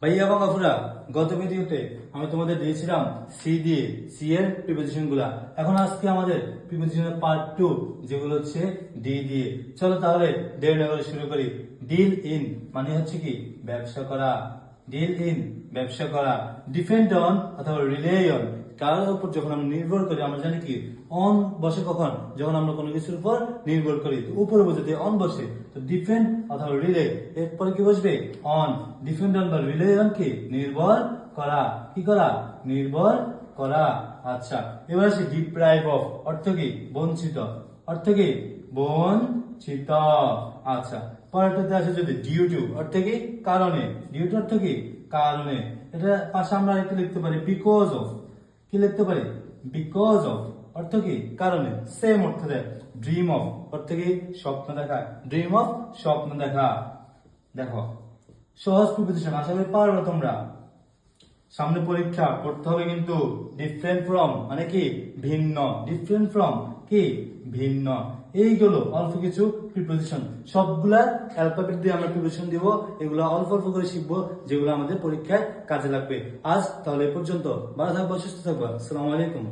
ভাইয়া এবং আপুরা, গত ভিডিওতে আমি তোমাদের দিয়েছিলাম সি দিয়ে সি এর প্রিপোজিশন গুলা। এখন আজকে আমাদের প্রিপোজিশনের পার্ট 2, যেগুলো হচ্ছে ডি দিয়ে। চলো তাহলে দেরি না করে শুরু করি। ডিল ইন মানে হচ্ছে কি ব্যবসা করা। ডিল ইন ব্যবসা করা। ডিপেন্ড অন অথবা রিলে অন, কারোর উপর যখন আমরা নির্ভর করি, আমরা জানি কি অন বসে কখন, যখন আমরা কোনো কিছুর উপর নির্ভর করি। তো উপরে বোঝাতে অন বসে, তো ডিপেন্ড অথবা রিলে, এরপরে কি বসবে অন। ডিপেন্ড অন বা রিলে অন কি নির্ভর করা, কি করা নির্ভর করা। আচ্ছা, এবার আসি ডিপ্রাইভ অফ, অর্থ কি বঞ্চিত, অর্থ কি বঞ্চিত। আচ্ছা, পরেরটাতে আছে যদি ডিউ টু, অর্থ কি কারণে, ডিউ টু অর্থ কি কারণে। এটা পাশে আমরা একটু লিখতে পারি বিকজ অফ, কি লিখতে পারি বিকজ অফ, অর্থ কি কারণে। সেম অর্থ দেয় ড্রিম অফ, অর্থ কি স্বপ্ন দেখা, ড্রিম অফ স্বপ্ন দেখা। দেখো সহজ প্রিপোজিশন, আশা করি পারবে তোমরা। সামনে পরীক্ষা পড়তে হবে কিন্তু। ডিফারেন্ট ফ্রম মানে কি ভিন্ন, ডিফারেন্ট ফ্রম কি ভিন্ন। এইগুলো অল্প কিছু প্রিপোজিশন, সবগুলা অ্যালফাবেট দিয়ে আমরা প্রিপোজিশন দিব। এগুলো অল্প অল্প করে শিখবো, যেগুলো আমাদের পরীক্ষায় কাজে লাগবে। আজ তাহলে এ পর্যন্ত। ভালো থাকবো, সুস্থ থাকবো। আসসালামু আলাইকুম।